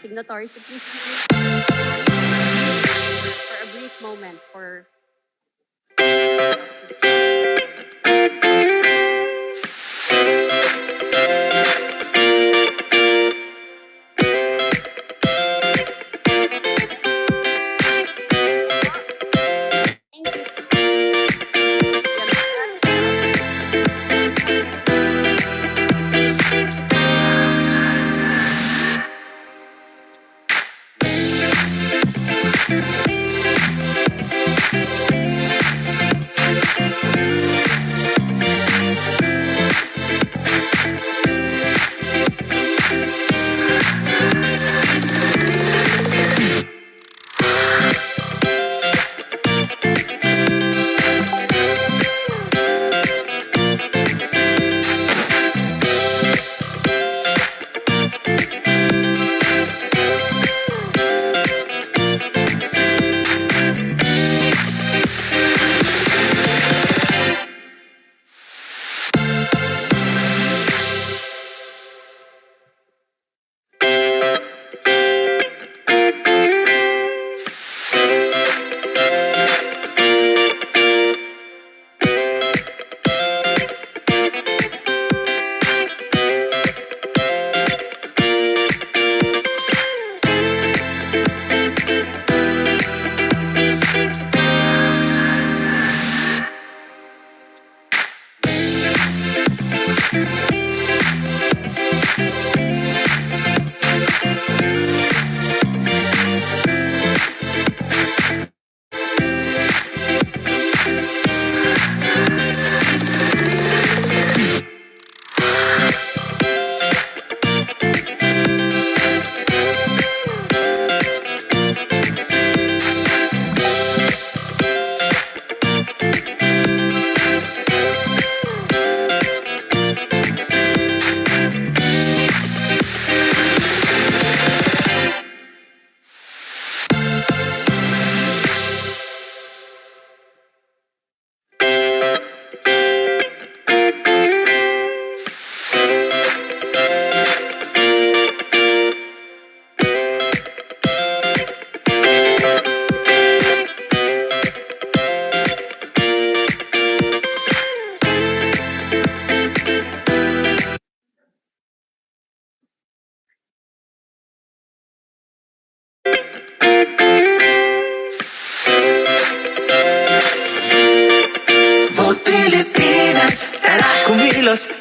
signatories to please for a brief moment for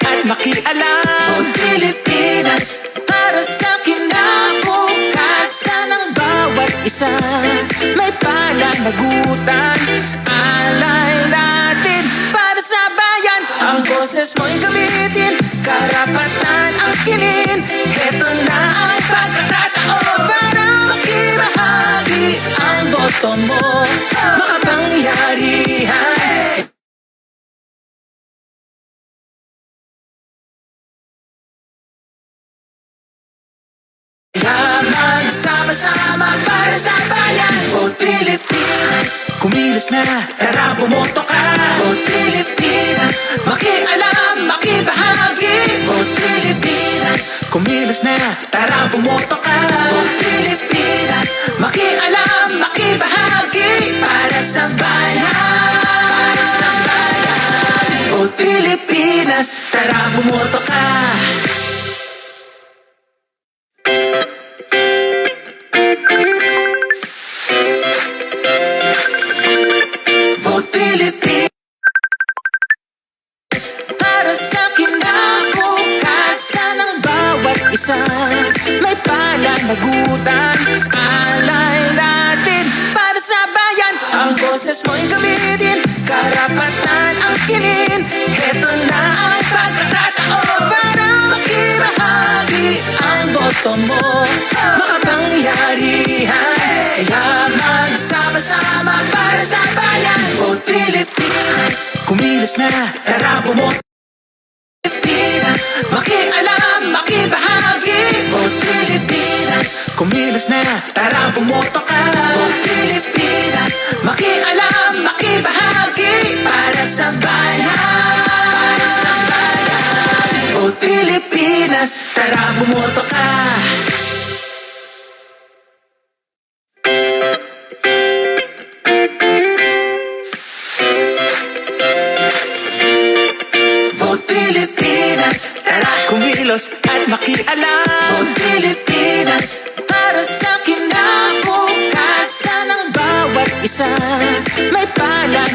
at makialam. Vote Pilipinas para sa kinabukasan ng bawat isa. May pananagutan, alay natin para sa bayan. Ang boses mo'y gamitin, karapatan ang kinin. Heto na ang pagkakataon para makibahagi ang boto mo. Makapangyarihan. Magsama-sama para sa bayan. Vote Pilipinas, kumilos na, tara bumoto ka. Vote Pilipinas, makialam, makibahagi. Vote Pilipinas, kumilos na, tara bumoto ka. Vote Pilipinas, makialam, makibahagi. Para sa bayan, para sa bayan. Vote Pilipinas, tara bumoto ka. Vote Pilipinas para sa kinabukasan ng bawat isa. May pananagutan, alay natin para sa bayan. Ang boses mo'y gamitin, karapatan ang kinin. Heto na ang pagkakataon para makibahagi ang boto mo. Makapangyarihan, kaya magsama-sama para sa bayan. Vote Pilipinas, kumilos na, tara bumoto. Pilipinas, makialam, makibahagi. Vote Pilipinas, kumilos na, tara bumoto ka. Vote Pilipinas, makialam, makibahagi. Para sa bayan, para sa bayan. Vote Pilipinas, tara bumoto ka.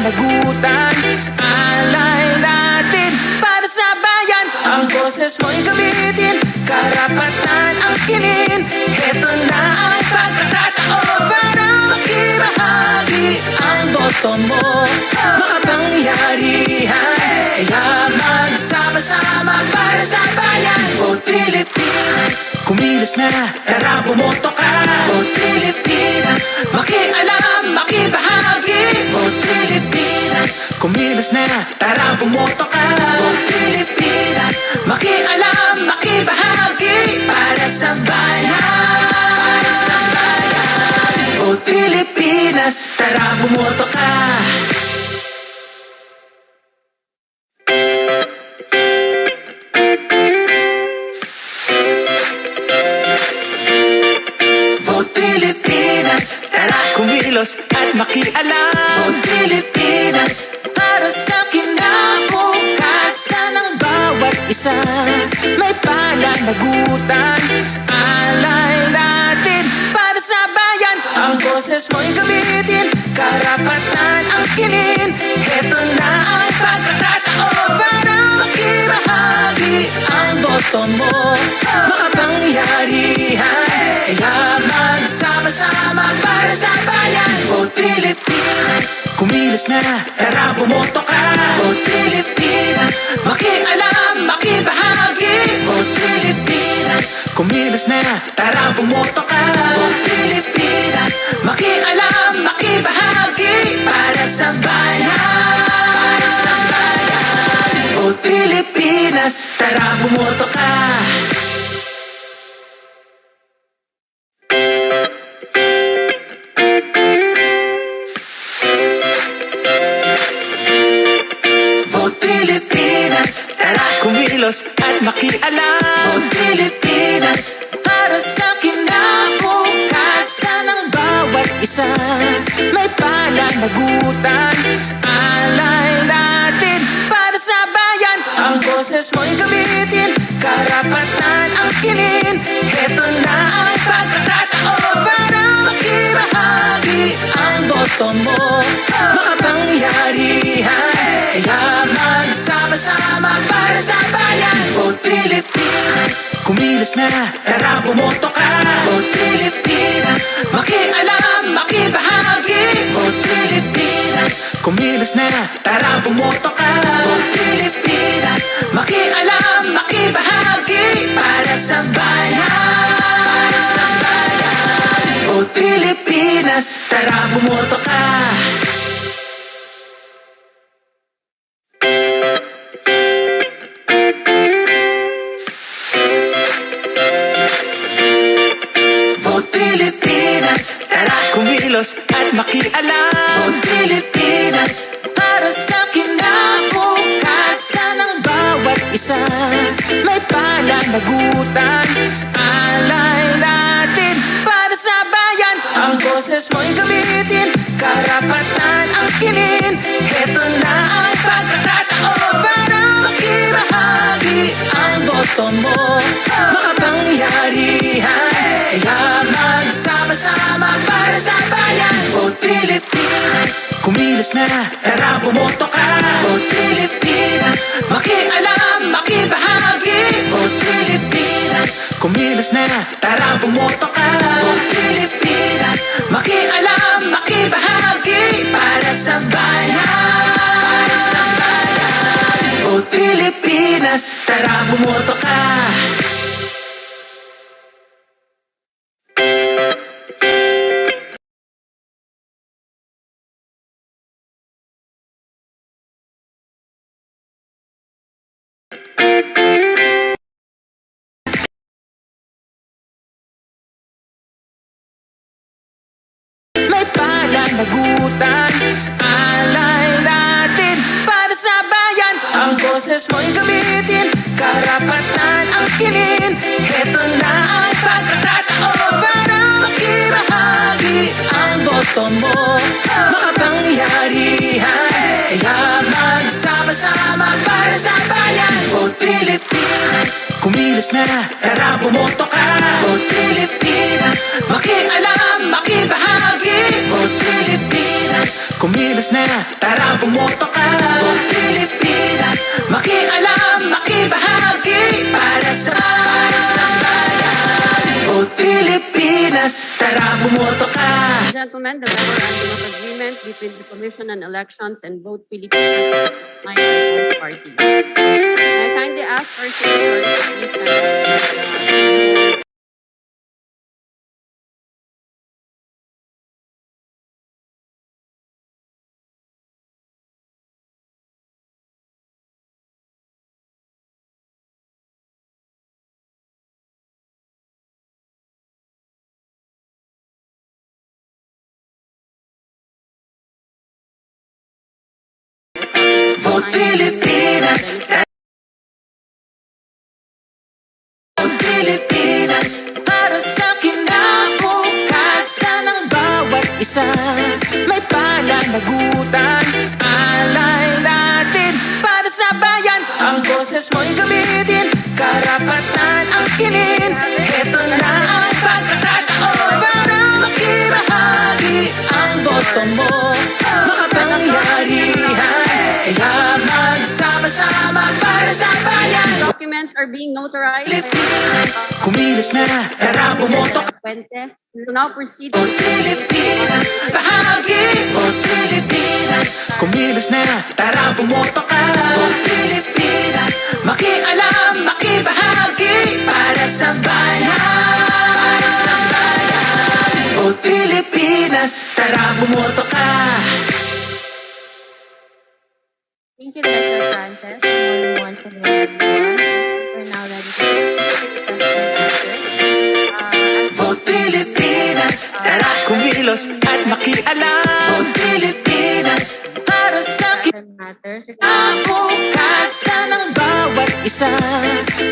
pananagutan. Alay natin para sa bayan. Ang boses mo'y gamitin, karapatan ang kinin. Heto na ang pagkakataon para makibahagi ang boto mo. Makapangyarihan, kaya magsama-sama para sa bayan. Vote Pilipinas, kumilos na, tara bumoto ka. Vote Pilipinas, makialam, makibahagi. Vote Pilipinas, kumilos na, tara bumoto ka. Vote Pilipinas, makialam, makibahagi. Para sa bayan, para sa bayan. Vote Pilipinas, tara bumoto ka. Tara kumilos at makialam. Vote Pilipinas, para sa kinabukasan ng bawat isa. May pananagutan, alay natin para sa bayan. Ang boses mo'y gamitin, karapatan ang kinin. Heto na ang pagkakataon para makibahagi ang boto mo. Makapangyarihan, kaya magsama-sama para sa bayan. Vote Pilipinas, kumilos na, tara bumoto ka. Vote Pilipinas, makialam, makibahagi. Vote Pilipinas, kumilos na, tara bumoto ka. Vote Pilipinas, makialam, makibahagi. Para sa bayan, para sa bayan. Vote Pilipinas, tara bumoto ka. Tara kumilos at makialam. Vote Pilipinas, para sa kinabukasan ng bawat isa. May pananagutan, alay natin para sa bayan. Ang boses mo'y gamitin, karapatan ang kinin. Heto na ang pagkakataon para makibahagi ang boto mo. Makapangyarihan, kaya magsama-sama para sa bayan. Vote Pilipinas, kumilos na, tara bumoto ka. Vote Pilipinas, makialam, makibahagi. Vote Pilipinas, kumilos na, tara bumoto ka. Vote Pilipinas, makialam, makibahagi. Para sa bayan, para sa bayan. Vote Pilipinas, tara bumoto ka. Tara kumilos at makialam. Vote Pilipinas, para sa kinabukasan ng bawat isa. May pananagutan, alay natin para sa bayan. Ang boses mo'y gamitin, karapatan ang kinin. Heto na ang pagkakataon para makibahagi ang boto mo. Makapangyarihan, kaya magsama-sama para sa bayan. Vote Pilipinas, kumilos na, tara bumoto ka. Vote Pilipinas, makialam, makibahagi. Vote Pilipinas, kumilos na, tara bumoto ka. Vote Pilipinas, makialam, makibahagi. Para sa bayan, para sa bayan. Vote Pilipinas, tara bumoto ka. May pananagutan, alay natin para sa bayan. Ang boses mo'y gamitin, karapatan ang kinin. Heto na ang pagkakataon para makibahagi ang boto mo. Makapangyarihan, kaya magsama-sama para sa bayan. Vote Pilipinas, kumilos na, tara bumoto ka. Vote Pilipinas, makialam, makibahagi. Vote Pilipinas, kumilos na, tara bumoto ka. Vote Pilipinas, makialam, makibahagi, para sa bayan. Vote Pilipinas, tara bumoto ka. Gentlemen, the memorandum of agreement between the Commission on Elections and Vote PiliPinas is signed by both parties. I kindly ask our senators to please stand up. Vote Pilipinas, Vote Pilipinas, para sa kinabukasan ng bawat isa. May pananagutan, alay natin para sa bayan. Ang boses mo'y gamitin, karapatan ang kinin. Ito na ang pagkakataon para makibahagi ang boto mo. Makapangyarihan, kaya magsama-sama para sa bayan. Documents are being notarized. Pilipinas, kumilos na, tara bumoto ka. Puente. We will now proceed Vote Pilipinas, bahagi. Vote Pilipinas, kumilos na, tara bumoto ka. Vote Pilipinas, makialam, makibahagi, para sa bayan. Para sa bayan. Vote Pilipinas, tara bumoto ka. Thank you, Director Francis. Good morning once again, everyone. We're now ready to Vote Pilipinas, tara kumilos at makialam. Vote Pilipinas, para sa matters. kinabukasan ng bawat isa.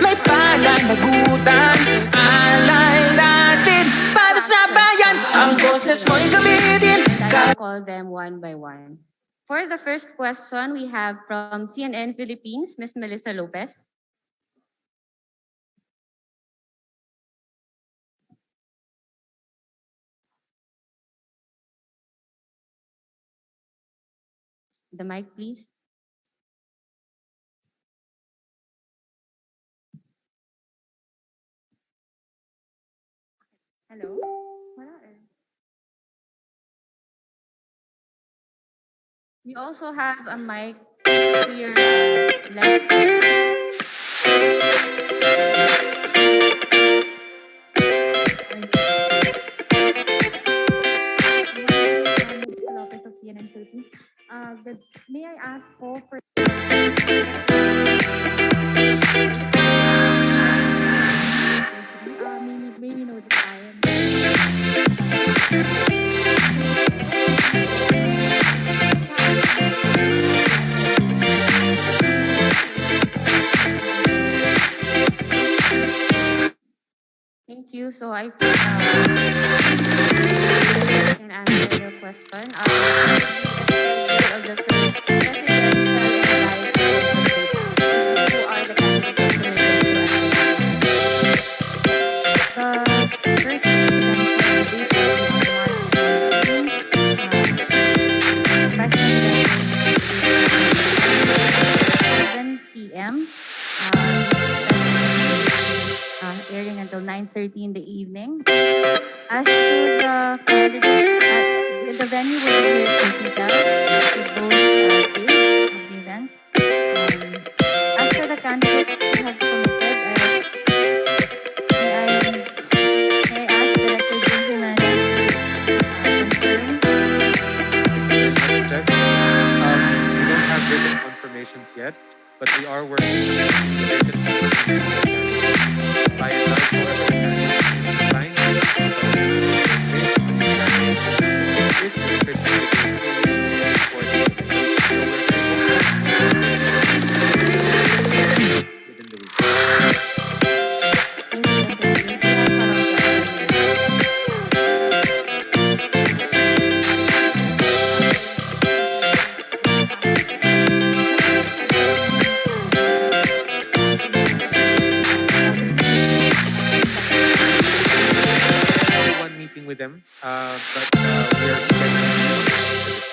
May pananagutan, alay natin para sa bayan. Ang boses mo'y gamitin. I'll call them one by one. For the first question, we have from CNN Philippines, Ms. Melissa Lopez. The mic, please. Hello? Wala eh. We also have a mic to your left. Lopez of CNN Philippines. May I ask for maybe know the time. Thank you. So I can answer your question. Of the first presidential and who are the candidates submitted to us. The first presidential debate on March 7 p.m. Airing until 9:30 in the evening. As to the candidates, the venue will be here in Tita with both days of the event. As for the candidates who have committed, may I ask Director Benjamin confirm? We don't have written confirmations yet, but we are working by and large, however, signed. Within the week. One meeting with them, but we are ready for this week.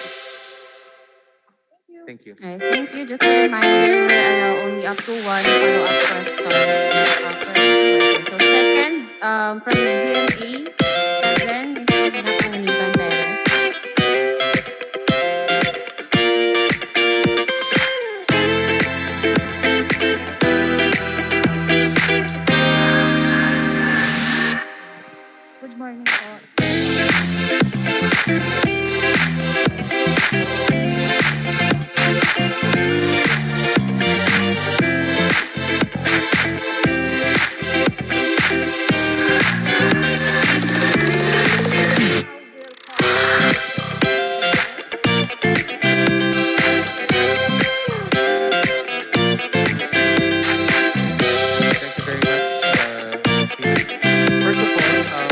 Thank you. Alright, thank you. Just a reminder, we allow only up to one follow-up question per reporter. So second, from GMA, Kevin, yung napanganiban tayo. Good morning po. Thank you very much. First of all,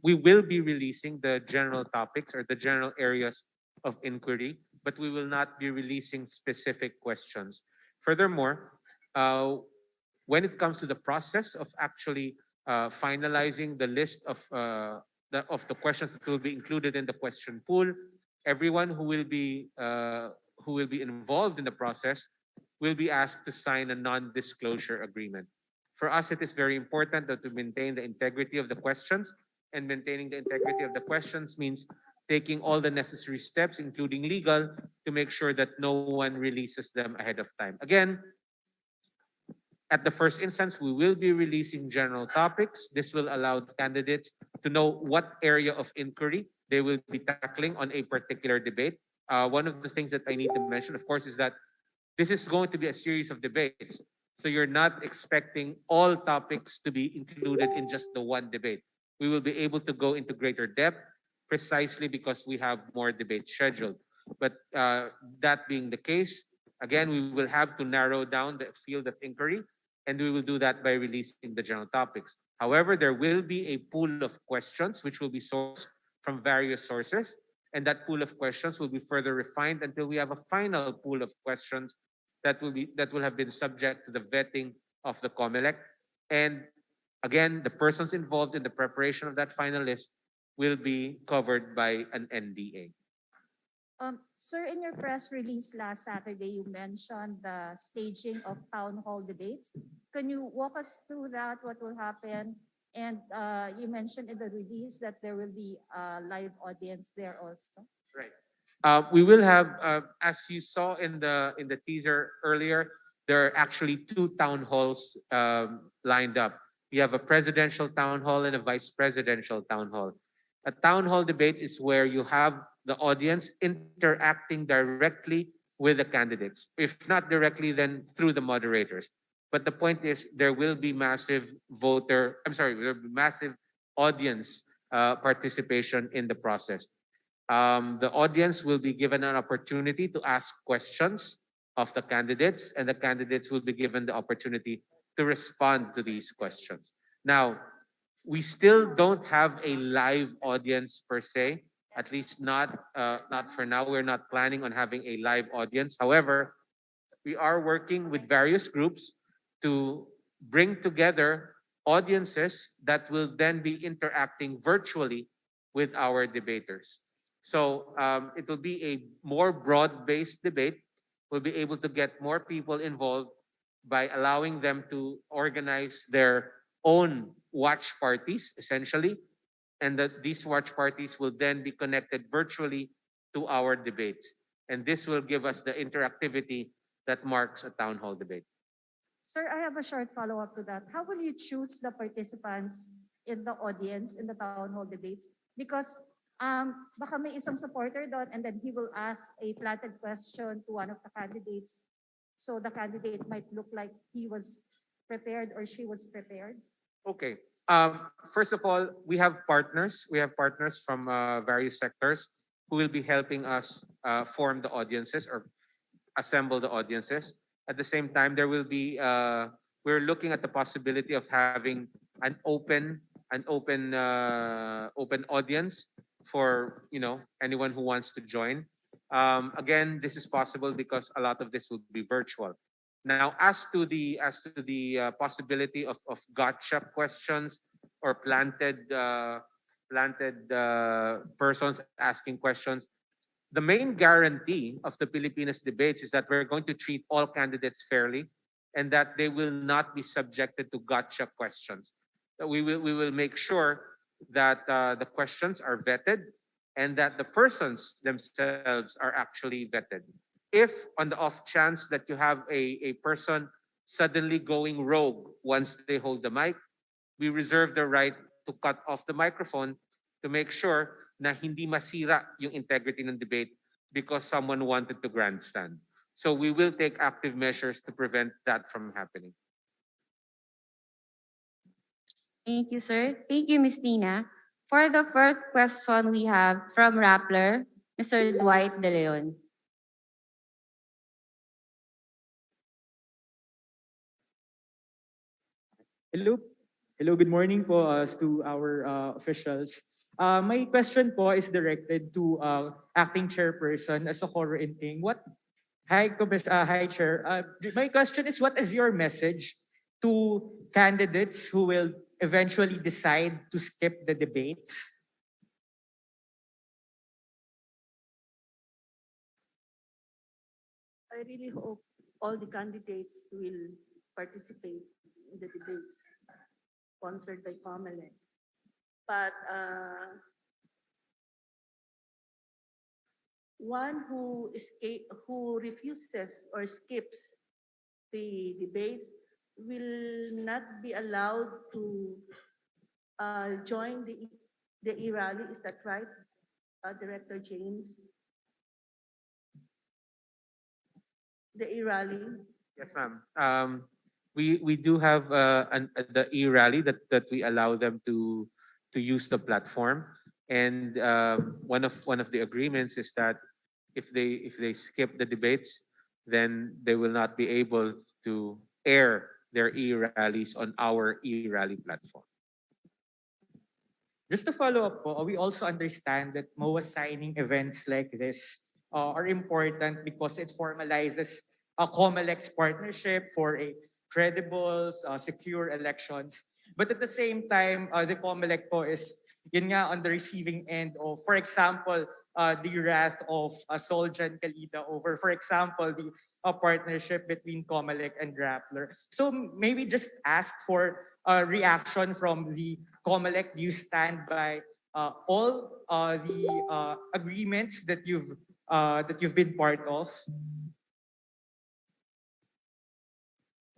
we will be releasing the general topics or the general areas of inquiry, but we will not be releasing specific questions. Furthermore, when it comes to the process of actually finalizing the list of the questions that will be included in the question pool, everyone who will be involved in the process will be asked to sign a non-disclosure agreement. For us, it is very important that to maintain the integrity of the questions, and maintaining the integrity of the questions means taking all the necessary steps, including legal, to make sure that no one releases them ahead of time. Again, at the first instance, we will be releasing general topics. This will allow the candidates to know what area of inquiry they will be tackling on a particular debate. One of the things that I need to mention, of course, is that this is going to be a series of debates. So you're not expecting all topics to be included in just the one debate. We will be able to go into greater depth precisely because we have more debates scheduled. But that being the case, again, we will have to narrow down the field of inquiry, and we will do that by releasing the general topics. However, there will be a pool of questions which will be sourced from various sources, and that pool of questions will be further refined until we have a final pool of questions that will have been subject to the vetting of the Comelec. And again, the persons involved in the preparation of that final list will be covered by an NDA. Sir, in your press release last Saturday, you mentioned the staging of town hall debates. Can you walk us through that? What will happen? And you mentioned in the release that there will be a live audience there also. Right. We will have, as you saw in the teaser earlier, there are actually two town halls lined up. We have a presidential town hall and a vice presidential town hall. A town hall debate is where you have the audience interacting directly with the candidates. If not directly, then through the moderators. But the point is, there will be massive massive audience participation in the process. The audience will be given an opportunity to ask questions of the candidates, and the candidates will be given the opportunity to respond to these questions. Now, we still don't have a live audience per se, at least not for now. We're not planning on having a live audience. However, we are working with various groups to bring together audiences that will then be interacting virtually with our debaters. So it will be a more broad-based debate. We'll be able to get more people involved by allowing them to organize their own watch parties, essentially, and that these watch parties will then be connected virtually to our debates. And this will give us the interactivity that marks a town hall debate. Sir, I have a short follow-up to that. How will you choose the participants in the audience in the town hall debates? Because baka may isang supporter doon and then he will ask a planted question to one of the candidates. So the candidate might look like he was prepared or she was prepared. Okay. First of all, we have partners. We have partners from various sectors who will be helping us form the audiences or assemble the audiences. At the same time, there will be we're looking at the possibility of having an open audience for anyone who wants to join. Again, this is possible because a lot of this will be virtual. Now, as to the possibility of gotcha questions or planted persons asking questions, The main guarantee of the PiliPinas debates is that we're going to treat all candidates fairly and that they will not be subjected to gotcha questions. That we will make sure that the questions are vetted and that the persons themselves are actually vetted. If on the off chance that you have a person suddenly going rogue once they hold the mic, we reserve the right to cut off the microphone to make sure na hindi masira yung integrity ng debate because someone wanted to grandstand. So we will take active measures to prevent that from happening. Thank you, sir. Thank you, Ms. Tina. For the first question, we have from Rappler, Mr. Dwight De Leon. Hello. Hello, good morning po to our officials. My question po is directed to acting chairperson as a core inting. Hi Chair. My question is, what is your message to candidates who will eventually decide to skip the debates? I really hope all the candidates will participate in the debates sponsored by Comelec. But one who refuses or skips the debates will not be allowed to join the e-rally. Is that right, Director James? The e-rally. Yes, ma'am. We do have the e-rally that we allow them to use the platform, and one of the agreements is that if they skip the debates, then they will not be able to air their e-rallies on our e-rally platform. Just to follow up po, we also understand that MOA signing events like this are important because it formalizes a Comelec's partnership for a credible, secure elections. But at the same time, the Comelec po is yun nga on the receiving end of, for example, the wrath of Soljan Calida over, for example, the partnership between Comelec and Rappler. So maybe just ask for a reaction from the Comelec. Do you stand by all the agreements that you've been part of?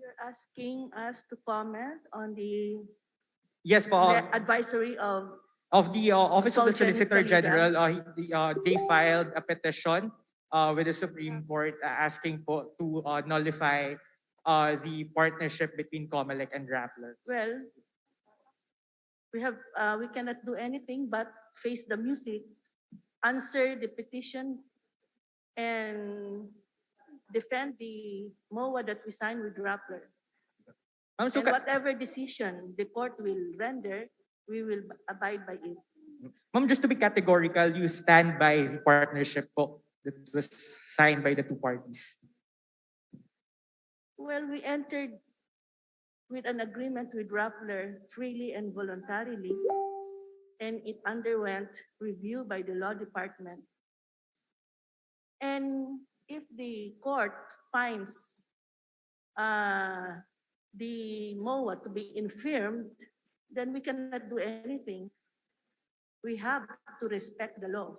You're asking us to comment on the Yes po. advisory of The Office of the Soljan Solicitor Calida. General, they filed a petition with the Supreme Court asking po to nullify the partnership between Comelec and Rappler. Well, we cannot do anything but face the music, answer the petition, and defend the MOA that we signed with Rappler. Ma'am, so And whatever decision the court will render, we will abide by it. Ma'am, just to be categorical, you stand by the partnership po that was signed by the two parties. Well, we entered with an agreement with Rappler freely and voluntarily, and it underwent review by the law department. And if the court finds the MOA to be infirmed, then we cannot do anything. We have to respect the law,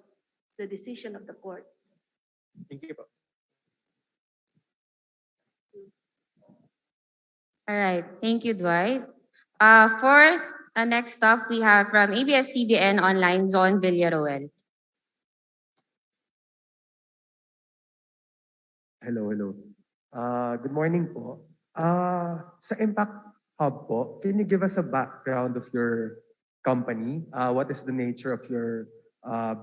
the decision of the court. Thank you po. All right. Thank you, Dwight. For next up, we have from ABS-CBN Online, Zon Villaruel. Hello. Good morning po. Sa Impact Hub po, can you give us a background of your company? What is the nature of your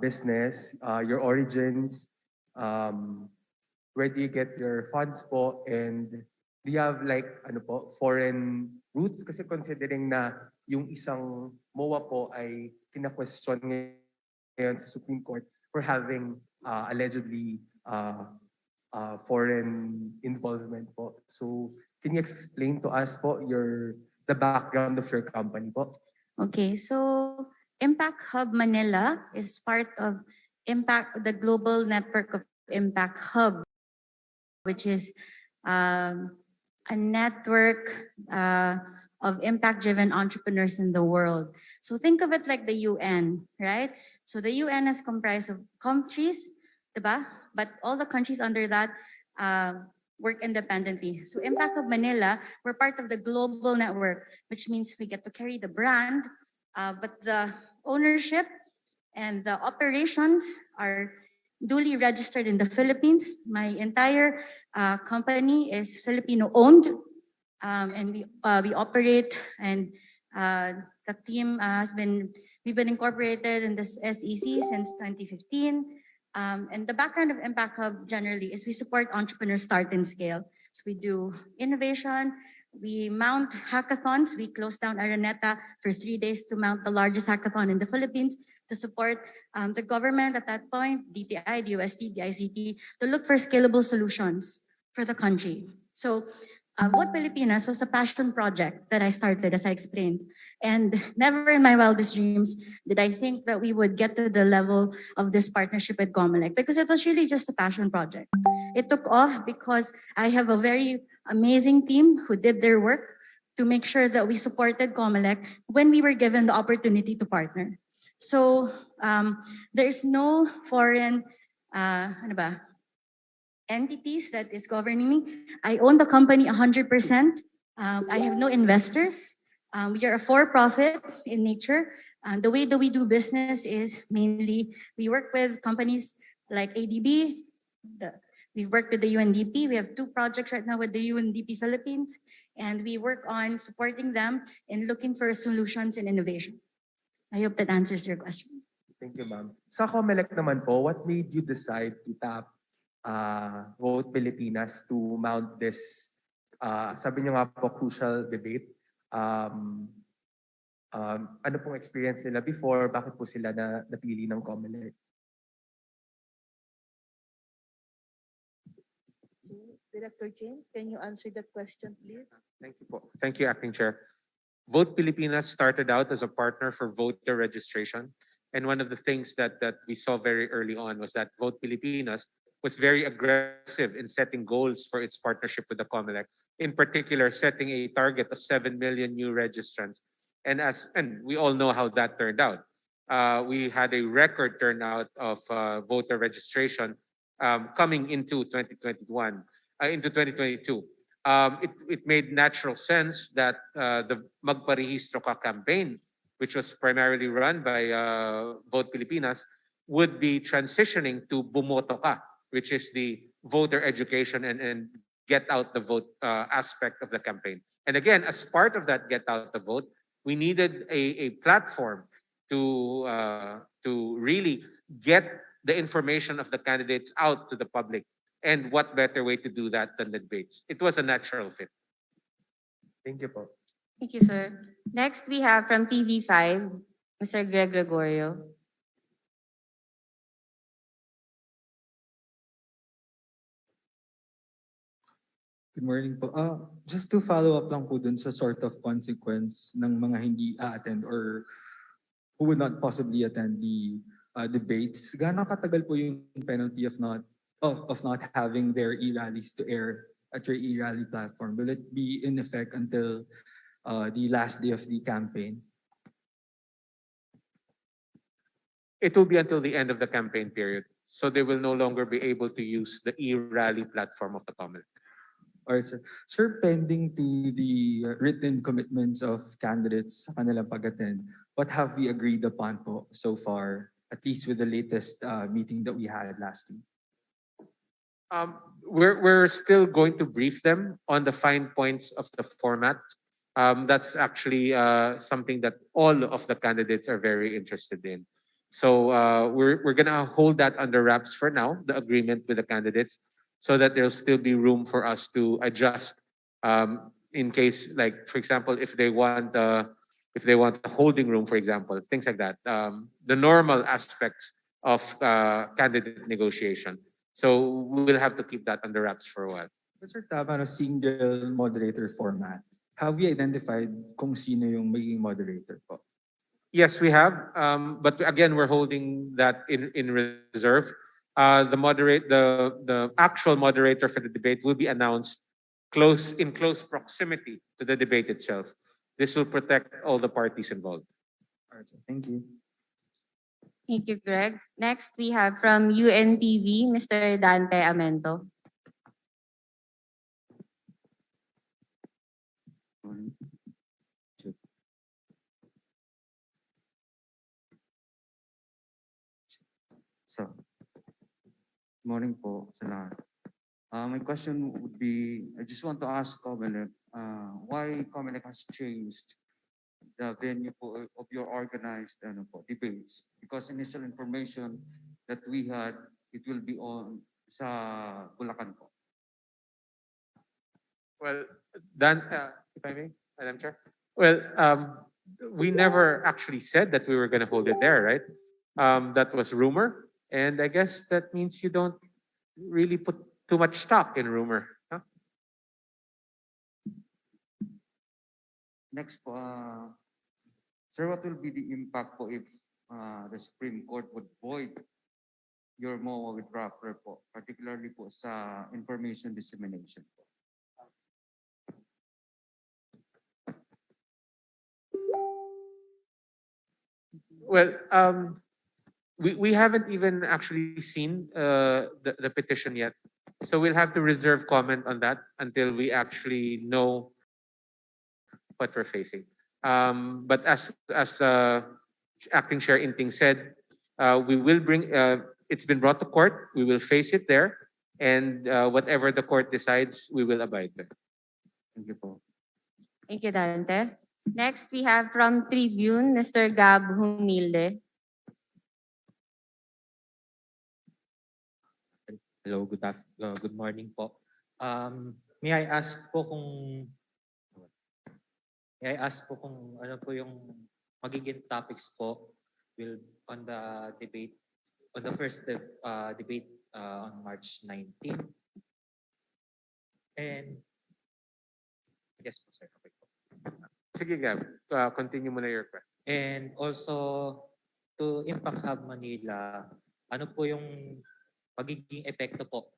business, your origins? Where do you get your funds po? And do you have like foreign roots? Kasi considering na yung isang MOA po ay kina-question ngayon sa Supreme Court for having allegedly foreign involvement po. So can you explain to us po the background of your company po? Okay, so Impact Hub Manila is part of the global network of Impact Hub, which is a network of impact-driven entrepreneurs in the world. So think of it like the UN, right? So the UN is comprised of countries, diba? But all the countries under that work independently. So Impact Hub Manila, we're part of the global network, which means we get to carry the brand, but the ownership and the operations are duly registered in the Philippines. My entire company is Filipino-owned, and we operate, and the team we've been incorporated in this SEC since 2015. And the background of Impact Hub generally is we support entrepreneurs start and scale. So we do innovation, we mount hackathons. We closed down Araneta for 3 days to mount the largest hackathon in the Philippines to support the government at that point, DTI, the UST, the ICT, to look for scalable solutions for the country. So Vote PiliPinas was a passion project that I started, as I explained. And never in my wildest dreams did I think that we would get to the level of this partnership with Comelec, because it was really just a passion project. It took off because I have a very amazing team who did their work to make sure that we supported Comelec when we were given the opportunity to partner. So there is no foreign entities that is governing me. I own the company 100%. I have no investors. We are a for-profit in nature. The way that we do business is mainly we work with companies like ADB. We've worked with the UNDP. We have 2 projects right now with the UNDP Philippines. And we work on supporting them in looking for solutions and innovation. I hope that answers your question. Thank you, ma'am. Sa Comelec naman po, what made you decide to tap Vote PiliPinas to mount this, sabi niyo nga po, crucial debate? Ano pong experience nila before? Bakit po sila napili ng Comelec? Director James, can you answer that question, please? Thank you po. Thank you, Acting Chair. Vote PiliPinas started out as a partner for voter registration. And one of the things that we saw very early on was that Vote PiliPinas was very aggressive in setting goals for its partnership with the Comelec. In particular, setting a target of 7 million new registrants. And we all know how that turned out. We had a record turnout of voter registration coming into 2021, into 2022. It made natural sense that the Magparehistro Ka campaign, which was primarily run by Vote PiliPinas, would be transitioning to Bumoto Ka, which is the voter education and get out the vote aspect of the campaign. And again, as part of that get out the vote, we needed a platform to really get the information of the candidates out to the public. And what better way to do that than the debates? It was a natural fit. Thank you po. Thank you, sir. Next, we have from TV5, Mr. Gregorio. Good morning po. Just to follow up lang po dun sa sort of consequence ng mga hindi attend or who would not possibly attend the debates. Gaano katagal po yung penalty of not having their e-rallies to air at your e-rally platform? Will it be in effect until the last day of the campaign? It will be until the end of the campaign period. So they will no longer be able to use the e-rally platform of the Comelec. Alright, sir. Sir, pending to the written commitments of candidates sa kanilang pag-attend, what have we agreed upon po so far, at least with the latest meeting that we had last week? We're still going to brief them on the fine points of the format. That's actually something that all of the candidates are very interested in. So we're gonna hold that under wraps for now, the agreement with the candidates, so that there'll still be room for us to adjust in case, like for example, if they want a holding room, for example, things like that. The normal aspects of candidate negotiation. So we'll have to keep that under wraps for a while. But sir, tama na single moderator format. Have we identified kung sino yung magiging moderator po? Yes, we have. But again, we're holding that in reserve. The actual moderator for the debate will be announced in close proximity to the debate itself. This will protect all the parties involved. All right, sir. Thank you. Thank you, Greg. Next, we have from UNTV, Mr. Dante Amento. So, morning po sa lahat. My question would be, I just want to ask Comelec, why Comelec has changed the venue po of your organized debates? Because initial information that we had, it will be on sa Bulacan po. Well, Dan, if I may, Madam Chair. Well, we never actually said that we were going to hold it there, right? That was rumor, and I guess that means you don't really put too much stock in rumor. Huh? Next po, sir, what will be the impact po if the Supreme Court would void your MOA withdrawal po, particularly po sa information dissemination po? Well, we haven't even actually seen the petition yet, so we'll have to reserve comment on that until we actually know what we're facing. But as Acting Chair Inting said, we will bring. It's been brought to court. We will face it there, and whatever the court decides, we will abide by. Thank you po. Thank you, Dante. Next, we have from Tribune, Mr. Gab Humilde. Hello, good morning po. May I ask po kung ano po yung magiging topics po on the debate, on the first debate on March 19. And I guess po, sir, okay po. Sige, Gab. Continue mo na your question. And also, to Impact Hub Manila, ano po yung magiging epekto po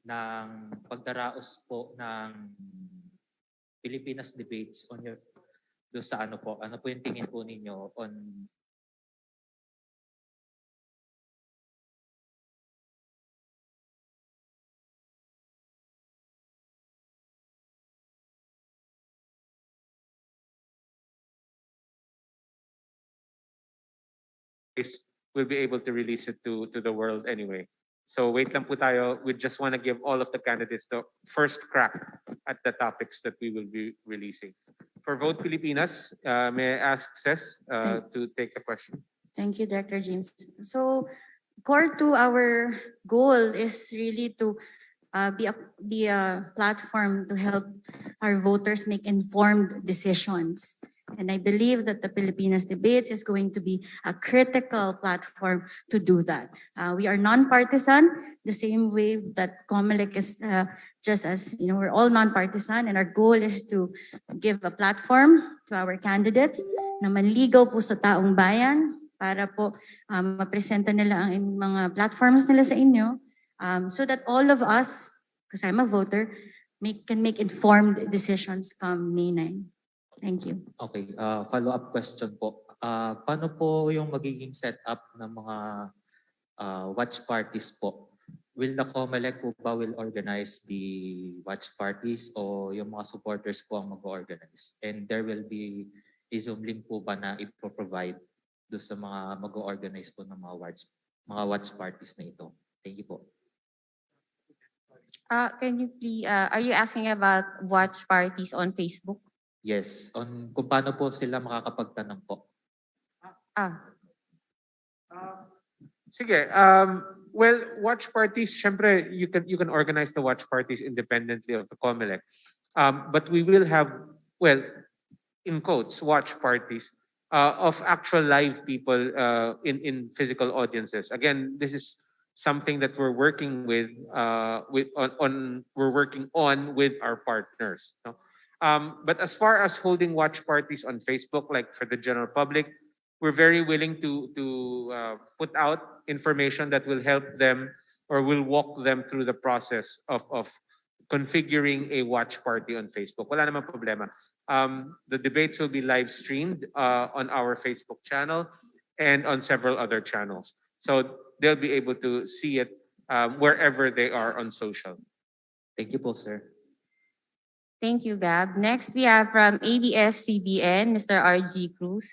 ng pagdaraos po ng PiliPinas Debates on your do sa ano po yung tingin po ninyo on we'll be able to release it to the world anyway. So wait lang po tayo. We just want to give all of the candidates the first crack at the topics that we will be releasing. For Vote Pilipinas, may I ask Ces to take the question? Thank you, Director James. So, core to our goal is really to be a platform to help our voters make informed decisions. And I believe that the PiliPinas Debates is going to be a critical platform to do that. We are non-partisan, the same way that Comelec is just as, we're all non-partisan, and our goal is to give a platform to our candidates na manligaw po sa taong bayan para po mapresenta nila ang mga platforms nila sa inyo so that all of us, because I'm a voter, can make informed decisions come May 9. Thank you. okay, follow-up question po. Paano po yung magiging setup ng mga watch parties po? Will the Comelec po ba will organize the watch parties o yung mga supporters po ang mag-organize? And there will be a Zoom link po ba na ipro-provide do sa mga mag-organize po ng mga watch parties na ito? Thank you po. Can you please, are you asking about watch parties on Facebook? Yes, on kung paano po sila makakapagtanong po. Sige. Well, watch parties, syempre, you can organize the watch parties independently of the Comelec. But we will have, well, in quotes, watch parties of actual live people in physical audiences. Again, this is something that we're working with we're working on with our partners. No? But as far as holding watch parties on Facebook, like for the general public, we're very willing to put out information that will help them or will walk them through the process of configuring a watch party on Facebook. Wala namang problema. The debates will be live streamed on our Facebook channel and on several other channels. So they'll be able to see it wherever they are on social. Thank you po, sir. Thank you, Gab. Next, we have from ABS-CBN, Mr. RG Cruz.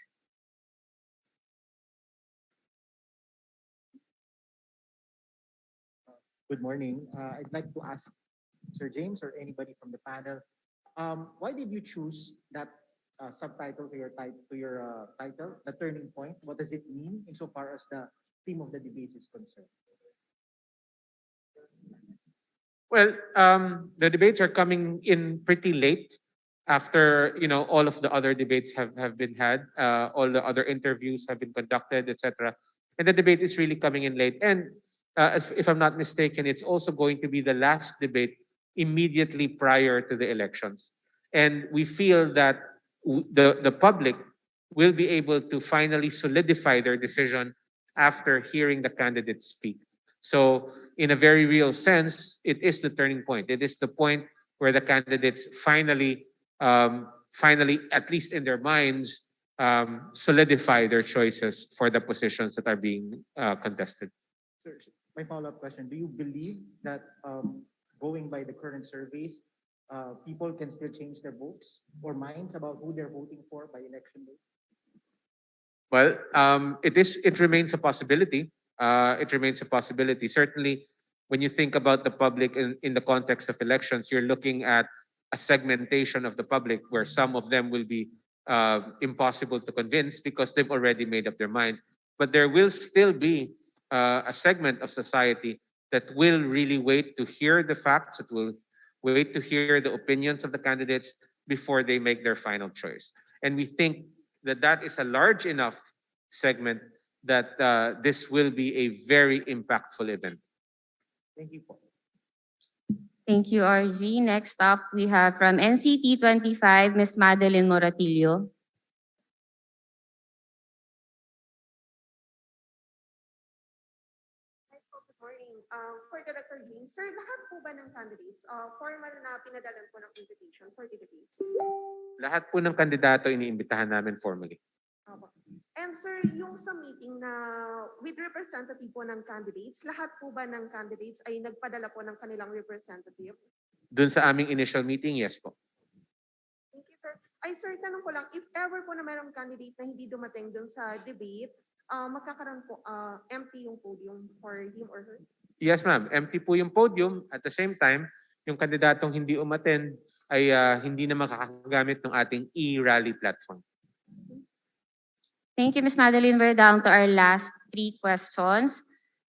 Good morning. I'd like to ask Sir James or anybody from the panel, why did you choose that subtitle to your title, The Turning Point? What does it mean insofar as the theme of the debates is concerned? Well, the debates are coming in pretty late after all of the other debates have been had, all the other interviews have been conducted, etc. And the debate is really coming in late. And if I'm not mistaken, it's also going to be the last debate immediately prior to the elections. And we feel that the public will be able to finally solidify their decision after hearing the candidates speak. So in a very real sense, it is the turning point. It is the point where the candidates finally, at least in their minds, solidify their choices for the positions that are being contested. Sir, my follow-up question, do you believe that going by the current surveys, people can still change their votes or minds about who they're voting for by election day? Well, it remains a possibility. It remains a possibility. Certainly, when you think about the public in the context of elections, you're looking at a segmentation of the public where some of them will be impossible to convince because they've already made up their minds. But there will still be a segment of society that will really wait to hear the facts, that will wait to hear the opinions of the candidates before they make their final choice. And we think that that is a large enough segment that this will be a very impactful event. Thank you. Thank you, RG. Next up, we have from NCT 25, Ms. Madeline Moratillo. Good morning. For Director James, sir, lahat po ba ng candidates formal na pinadalan po ng invitation for the debates? Lahat po ng kandidato iniimbitahan namin formally. And sir, yung sa meeting na with representative po ng candidates, lahat po ba ng candidates ay nagpadala po ng kanilang representative? Doon sa aming initial meeting, yes po. Thank you, sir. Ay sir, tanong ko lang, if ever po na mayroong candidate na hindi dumating doon sa debate, magkakaroon po empty yung podium for him or her? Yes, ma'am. Empty po yung podium. At the same time, yung kandidatong hindi umattend ay hindi na makakagamit ng ating e-rally platform. Thank you, Ms. Madeline. We're down to our last 3 questions.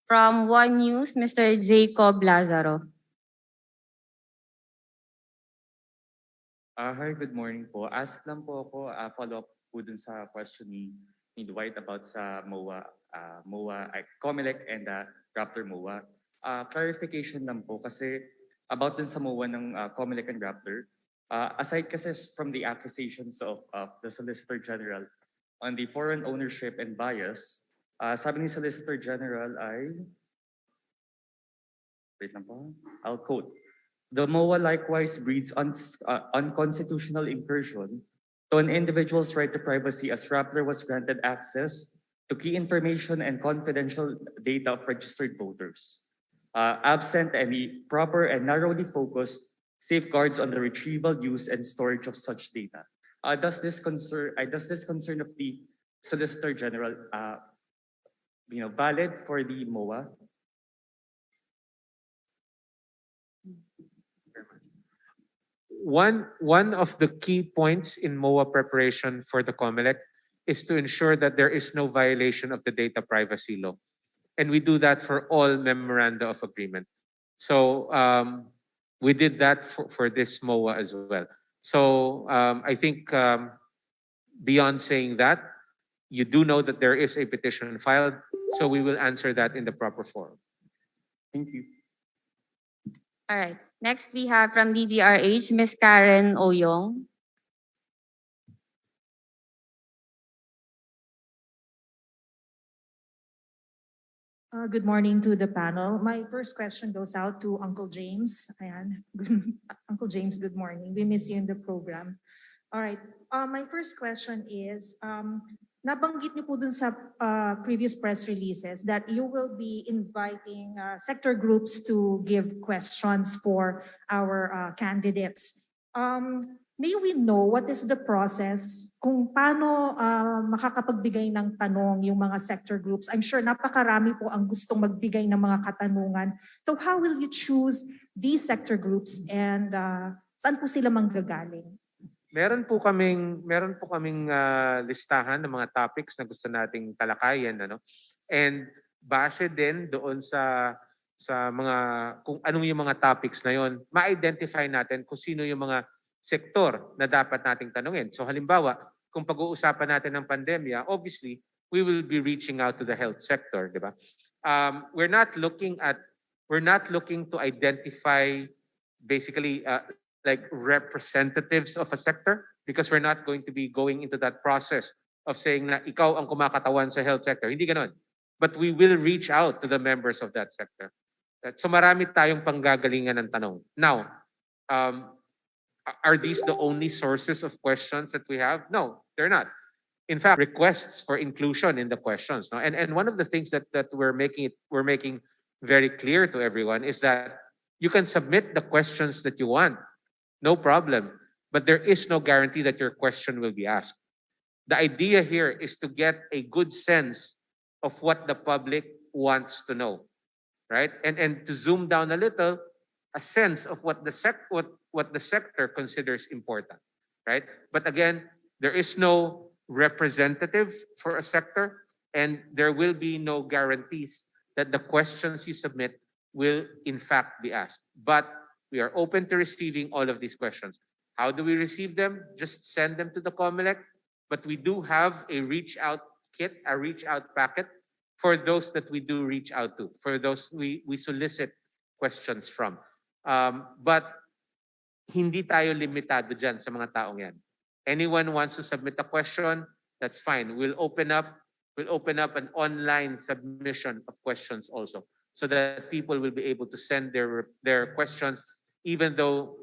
From One News, Mr. Jacob Lazaro. Hi, good morning po. Ask lang po ako, follow-up po dun sa question ni Dwight about sa MOA, Comelec and Raptor MOA. Clarification lang po kasi about dun sa MOA ng Comelec and Raptor, aside kasi from the accusations of the Solicitor General on the foreign ownership and bias, sabi ni Solicitor General ay, wait lang po, I'll quote, "The MOA likewise breeds unconstitutional incursion to an individual's right to privacy as Rappler was granted access to key information and confidential data of registered voters, absent any proper and narrowly focused safeguards on the retrieval, use, and storage of such data." Does this concern of the Solicitor General valid for the MOA? One of the key points in MOA preparation for the Comelec is to ensure that there is no violation of the data privacy law. And we do that for all memoranda of agreement. So we did that for this MOA as well. So I think beyond saying that, you do know that there is a petition filed, so we will answer that in the proper forum. Thank you. All right. Next, we have from DDRH, Ms. Karen Oyong. Good morning to the panel. My first question goes out to Uncle James. Ayan. Uncle James, good morning. We miss you in the program. All right. My first question is, nabanggit niyo po dun sa previous press releases that you will be inviting sector groups to give questions for our candidates. May we know what is the process kung paano makakapagbigay ng tanong yung mga sector groups? I'm sure napakarami po ang gustong magbigay ng mga katanungan. So how will you choose these sector groups and saan po sila manggagaling? Meron po kaming listahan ng mga topics na gusto nating talakayan, ano? And base din doon sa mga kung anong yung mga topics na yon, ma-identify natin kung sino yung mga sektor na dapat nating tanungin. So halimbawa, kung pag-uusapan natin ng pandemya, obviously, we will be reaching out to the health sector, di ba? We're not looking to identify basically like representatives of a sector, because we're not going to be going into that process of saying na ikaw ang kumakatawan sa health sector. Hindi ganoon. But we will reach out to the members of that sector. So marami tayong panggagalingan ng tanong. Now, are these the only sources of questions that we have? No, they're not. In fact, requests for inclusion in the questions. No? And one of the things that we're making very clear to everyone is that you can submit the questions that you want. No problem. But there is no guarantee that your question will be asked. The idea here is to get a good sense of what the public wants to know, right? And to zoom down a little, a sense of what the sector considers important, right? But again, there is no representative for a sector, and there will be no guarantees that the questions you submit will in fact be asked. But we are open to receiving all of these questions. How do we receive them? Just send them to the Comelec. But we do have a reach out kit, a reach out packet for those that we do reach out to, for those we solicit questions from. But hindi tayo limitado dyan sa mga taong yan. Anyone wants to submit a question, that's fine. We'll open up an online submission of questions also, so that people will be able to send their questions, even though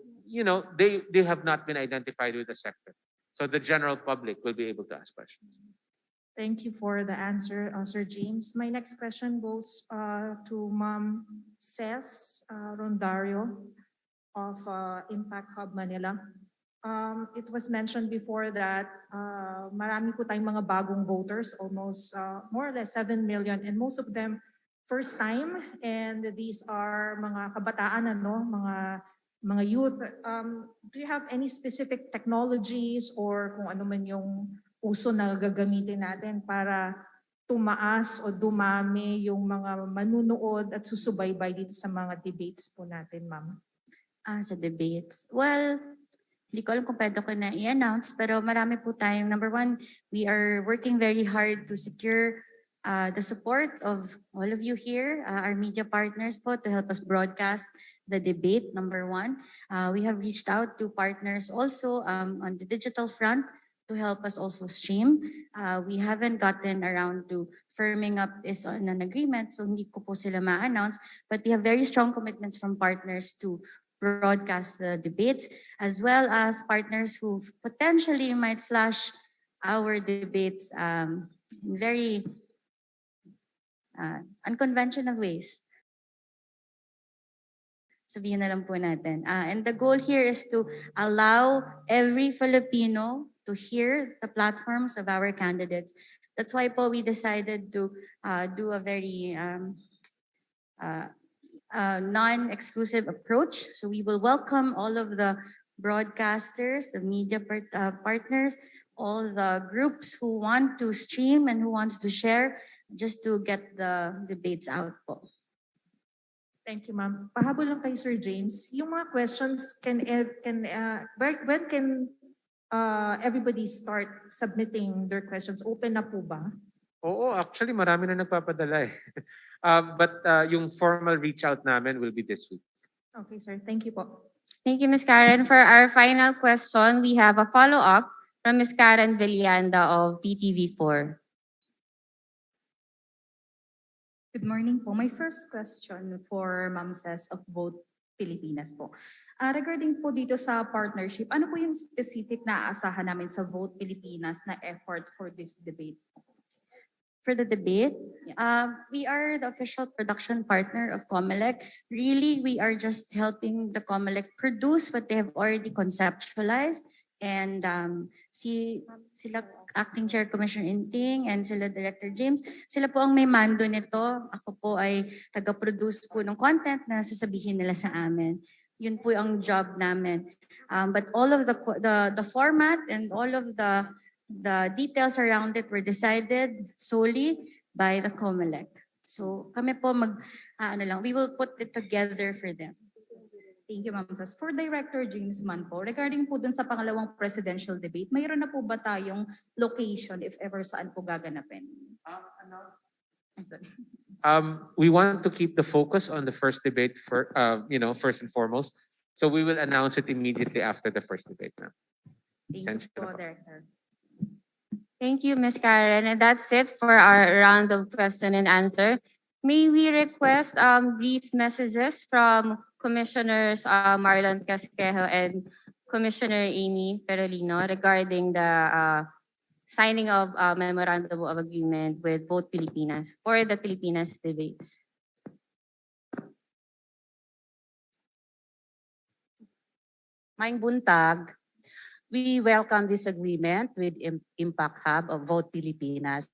they have not been identified with the sector. So the general public will be able to ask questions. Thank you for the answer, Sir James. My next question goes to Ma'am Ces Rondario of Impact Hub Manila. It was mentioned before that marami po tayong mga bagong voters, almost more or less 7 million, and most of them first time, and these are mga kabataan, mga youth. Do you have any specific technologies or kung ano man yung uso na gagamitin natin para tumaas o dumami yung mga manunood at susubaybay dito sa mga debates po natin, ma'am? Sa debates. Well, hindi ko alam kung pwede ko na i-announce, pero marami po tayong, number one, we are working very hard to secure the support of all of you here, our media partners po, to help us broadcast the debate, number one. We have reached out to partners also on the digital front to help us also stream. We haven't gotten around to firming up this on an agreement, so hindi ko po sila ma-announce, but we have very strong commitments from partners to broadcast the debates, as well as partners who potentially might flash our debates in very unconventional ways. Sabihin na lang po natin. And the goal here is to allow every Filipino to hear the platforms of our candidates. That's why po we decided to do a very non-exclusive approach. So we will welcome all of the broadcasters, the media partners, all the groups who want to stream and who wants to share, just to get the debates out po. Thank you, ma'am. Pahabol lang kay Sir James. Yung mga questions, when can everybody start submitting their questions? Open na po ba? Oo, actually marami na nagpapadala eh. But yung formal reach out namin will be this week. Okay, sir. Thank you po. Thank you, Ms. Karen. For our final question, we have a follow-up from Ms. Karen Villanda of PTV4. Good morning po. My first question for Ma'am Ses of Vote Pilipinas po. Regarding po dito sa partnership, ano po yung specific na aasahan namin sa Vote Pilipinas na effort for this debate? For the debate, we are the official production partner of Comelec. Really, we are just helping the Comelec produce what they have already conceptualized. And sila Acting Chair Commissioner Inting and sila Director James, sila po ang may mando nito. Ako po ay taga-produce po ng content na sasabihin nila sa amin. Yun po ang job namin. But all of the format and all of the details around it were decided solely by the Comelec. So kami po we will put it together for them. Thank you, Ma'am Ses. For Director James man po, regarding po dun sa pangalawang presidential debate, mayroon na po ba tayong location if ever saan po gaganapin? I'm sorry. We want to keep the focus on the first debate for, first and foremost. So we will announce it immediately after the first debate now. Thank you po, Director. Thank you, Ms. Karen. And that's it for our round of question and answer. May we request brief messages from Commissioners Marlon Casquejo and Commissioner Amy Ferolino regarding the signing of Memorandum of Agreement with both Pilipinas for the PiliPinas Debates. Maing buntag, we welcome this agreement with Impact Hub of Vote Pilipinas.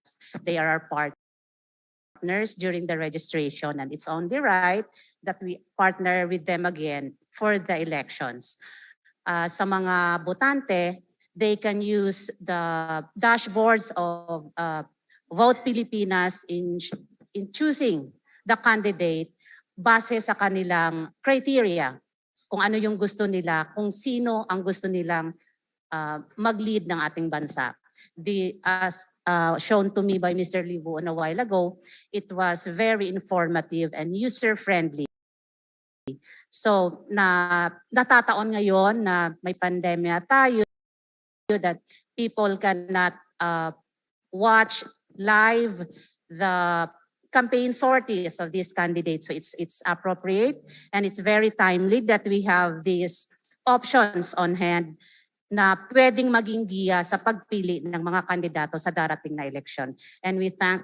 They are our partners during the registration, and it's only right that we partner with them again for the elections. Sa mga botante, they can use the dashboards of Vote Pilipinas in choosing the candidate base sa kanilang criteria, kung ano yung gusto nila, kung sino ang gusto nilang mag-lead ng ating bansa. As shown to me by Mr. Libu a while ago, it was very informative and user-friendly. So, natataon ngayon na may pandemya tayo, that people cannot watch live the campaign sorties of these candidates. So it's appropriate and it's very timely that we have these options on hand na pwedeng maging giya sa pagpili ng mga kandidato sa darating na election. And we thank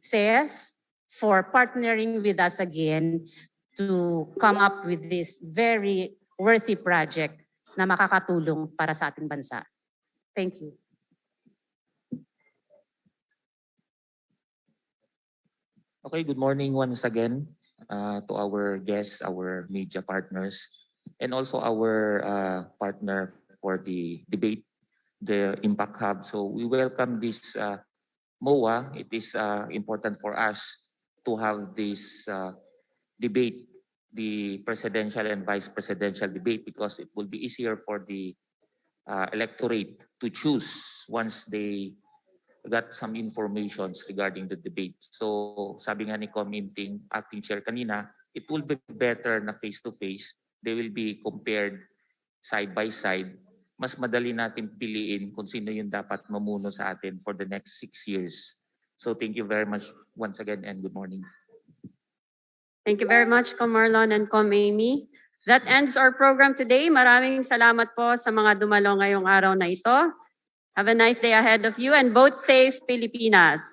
CES for partnering with us again to come up with this very worthy project na makakatulong para sa ating bansa. Thank you. Okay, good morning once again to our guests, our media partners, and also our partner for the debate, the Impact Hub. So we welcome this MOA. It is important for us to have this debate, the presidential and vice presidential debate, because it will be easier for the electorate to choose once they got some informations regarding the debate. So sabi nga ni commenting acting chair kanina, it will be better na face-to-face. They will be compared side by side. Mas madali natin piliin kung sino yung dapat mamuno sa atin for the next 6 years. So thank you very much once again and good morning. Thank you very much, Com Marlon and Com Amy. That ends our program today. Maraming salamat po sa mga dumalo ngayong araw na ito. Have a nice day ahead of you and vote safe, Pilipinas.